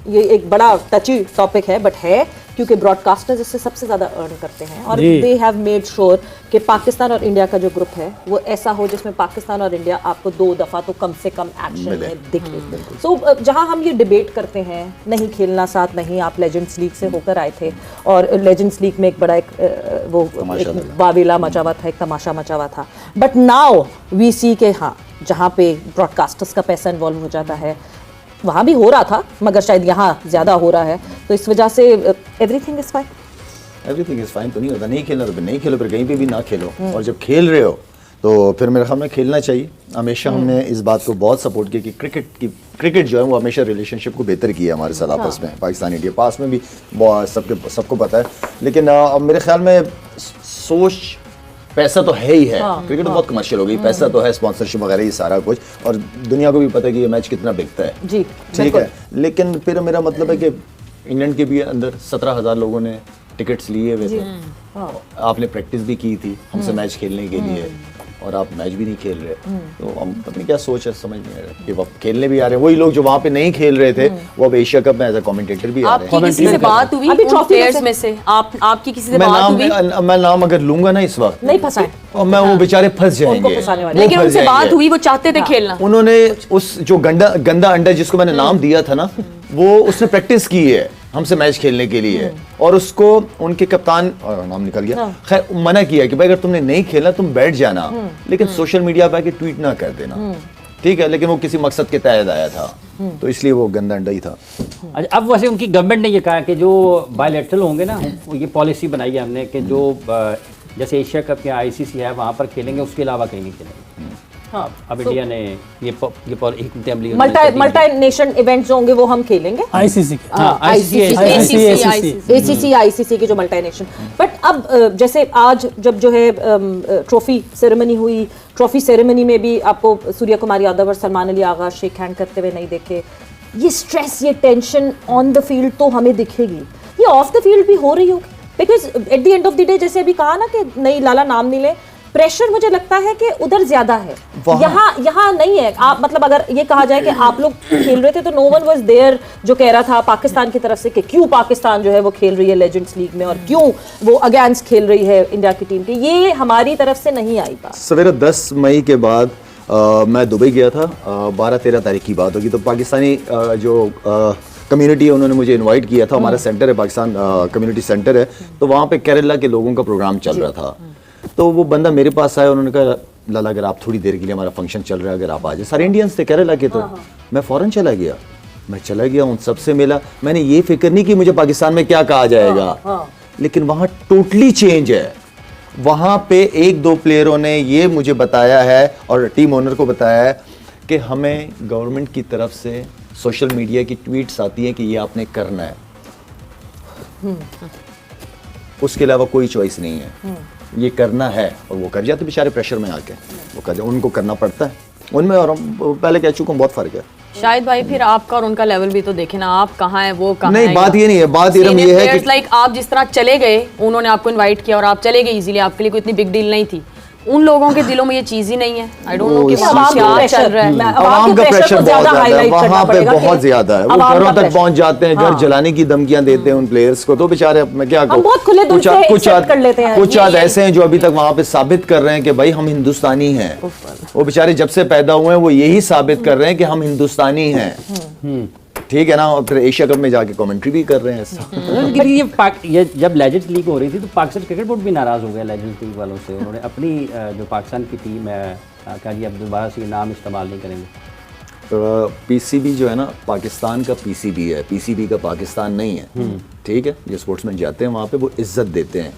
ये एक बड़ा टची टॉपिक है, बट है क्योंकि ब्रॉडकास्टर्स इससे सबसे ज़्यादा अर्न करते हैं और दे हैव मेड श्योर कि पाकिस्तान और इंडिया का जो ग्रुप है वो ऐसा हो जिसमें पाकिस्तान और इंडिया आपको 2 दफ़ा तो कम से कम एक्शन में दिखे। सो जहाँ हम ये डिबेट करते हैं नहीं खेलना साथ नहीं, आप लेजेंड्स लीग से होकर आए थे और लेजेंड्स लीग में एक बड़ा एक वावेला मचा हुआ था, एक तमाशा मचा हुआ था, बट नाउ वी सी के हाँ जहाँ पे ब्रॉडकास्टर्स का पैसा इन्वॉल्व हो जाता है वहाँ भी हो रहा था मगर शायद यहाँ ज़्यादा हो रहा है, तो इस वजह से everything is fine. Everything is fine तो नहीं होता, नहीं खेलना तो नहीं खेलो, फिर कहीं पे भी ना खेलो, और जब खेल रहे हो तो फिर मेरे ख्याल में खेलना चाहिए। हमेशा हमने इस बात को बहुत सपोर्ट किया कि क्रिकेट जो है वो हमेशा रिलेशनशिप को बेहतर किया हमारे साथ आपस में, पाकिस्तान इंडिया पास में भी सबको पता है। लेकिन मेरे ख्याल में सोच पैसा तो है ही है, क्रिकेट तो बहुत कमर्शियल हो गई, पैसा तो है, स्पॉन्सरशिप वगैरह ये सारा कुछ, और दुनिया को भी पता है कि ये मैच कितना बिकता है जी, ठीक है। लेकिन फिर मेरा मतलब है कि इंग्लैंड के भी अंदर 17,000 लोगों ने टिकट्स लिए हुए थे, आपने प्रैक्टिस भी की थी हमसे मैच खेलने के लिए और आप मैच भी नहीं खेल रहे, तो हम पता नहीं क्या सोच है, समझ नहीं आ रहा कि वो खेलने भी आ रहे हैं, वही लोग जो वहाँ पे नहीं खेल रहे थे वो अब एशिया कप में एज अ कमेंटेटर भी आ रहे हैं। आपकी किसी से बात हुई उन प्लेयर्स में से? आपकी किसी से बात हुई? मैं नाम अगर लूंगा ना इस वक्त नहीं फंसाए और मैं वो बेचारे फंस जाएंगे, लेकिन उनसे बात हुई, वो चाहते थे खेलना। उन्होंने उस जो गंदा अंडा जिसको मैंने नाम दिया था ना, वो उसने प्रैक्टिस की है हमसे मैच खेलने के लिए, और उसको उनके कप्तान नाम निकल गया, खैर मना किया कि भाई अगर तुमने नहीं खेलना तुम बैठ जाना, लेकिन सोशल मीडिया पे आके ट्वीट ना कर देना, ठीक है। लेकिन वो किसी मकसद के तहत आया था, तो इसलिए वो गंदा अंडा ही था। अब वैसे उनकी गवर्नमेंट ने ये कहा कि जो बायलैटरल होंगे ना, ये पॉलिसी बनाई है हमने कि जो जैसे एशिया कप या आईसीसी है वहाँ पर खेलेंगे, उसके अलावा कहीं नहीं खेलेंगे। हाँ, अब इंडिया ने ये मल्टी नेशन इवेंट्स जो होंगे वो हम खेलेंगे, आईसीसी की जो मल्टी नेशन। बट अब जैसे आज जब जो है ट्रॉफी सेरेमनी हुई, ट्रॉफी सेरेमनी में भी आपको सूर्या कुमार यादव और सलमान अली आगा शेक हैंड करते हुए नहीं देखे। ये स्ट्रेस, ये टेंशन ऑन द फील्ड तो हमें दिखेगी, ये ऑफ द फील्ड भी हो रही होगी, because at the end of the day जैसे अभी कहा ना कि नहीं लाला नाम नहीं ले, प्रेशर मुझे लगता है कि उधर ज्यादा है, यहाँ नहीं है। आप मतलब अगर ये कहा जाए कि आप लोग खेल रहे थे तो नो वन वाज देयर जो कह रहा था पाकिस्तान की तरफ से कि क्यों पाकिस्तान जो है वो खेल रही है लेजेंड्स लीग में और क्यों वो अगेंस्ट खेल रही है इंडिया की टीम के, ये हमारी तरफ से नहीं आई बात। सवेरे 10 मई के बाद मैं दुबई गया था, 12-13 तारीख की बात होगी, तो पाकिस्तानी जो कम्युनिटी है उन्होंने मुझे इनवाइट किया था, हमारा सेंटर है पाकिस्तान कम्युनिटी सेंटर है, तो वहाँ पे केरला के लोगों का प्रोग्राम चल रहा था। तो वो बंदा मेरे पास आया, उन्होंने कहा लाला अगर आप थोड़ी देर के लिए, हमारा फंक्शन चल रहा है, अगर आप आ जाए। सारे इंडियंस थे केरला के, तो मैं फ़ौरन चला गया, मैं चला गया उन सबसे मिला। मैंने ये फिक्र नहीं कि मुझे पाकिस्तान में क्या कहा जाएगा, लेकिन वहाँ टोटली चेंज है। वहाँ पे 1-2 प्लेयरों ने ये मुझे बताया है और टीम ओनर को बताया है कि हमें गवर्नमेंट की तरफ से सोशल मीडिया की ट्वीट्स आती हैं कि ये आपने करना है, उसके अलावा कोई चॉइस नहीं है, ये करना है, और वो कर जाते बेचारे प्रेशर में आके, वो कर जाते, उनको करना पड़ता है। उनमें और पहले कह चुका हूँ बहुत फर्क है। शायद भाई फिर आपका और उनका लेवल भी तो देखे ना, आप कहाँ हैं वो कहाँ नहीं, बात ये नहीं है, बात ये है कि लाइक आप जिस तरह चले गए, उन्होंने आपको इनवाइट किया और आप चले गए इजीली, आपके लिए कोई इतनी बिग डील नहीं थी, उन लोगों के दिलों में ये चीज ही नहीं है। आई डोंट नो कि वहाँ क्या चल रहा है, आवाम का प्रेशर बहुत ज्यादा है वहाँ पे, बहुत ज्यादा है, वो घरों तक पहुंच जाते हैं, घर जलाने की धमकियां देते हैं उन प्लेयर्स को, तो बेचारे मैं क्या कहूँ, कुछ आद ऐसे हैं जो अभी तक वहाँ पे साबित कर रहे हैं कि भाई हम हिंदुस्तानी हैं। वो बेचारे जब से पैदा हुए हैं वो यही साबित कर रहे हैं कि हम हिंदुस्तानी हैं, ठीक है ना, और फिर एशिया कप में जाके कमेंट्री भी कर रहे हैं। ये जब लेजेंड्स लीग हो रही थी तो पाकिस्तान क्रिकेट बोर्ड भी नाराज हो गया लेजेंड्स लीग वालों से, उन्होंने अपनी जो पाकिस्तान की टीम है कहा जी अब दोबारा से नाम इस्तेमाल नहीं करेंगे। पीसीबी जो है ना, पाकिस्तान का पीसीबी है, पीसीबी का पाकिस्तान नहीं है, ठीक है। जो स्पोर्ट्समैन जाते हैं वहाँ पे वो इज्जत देते हैं।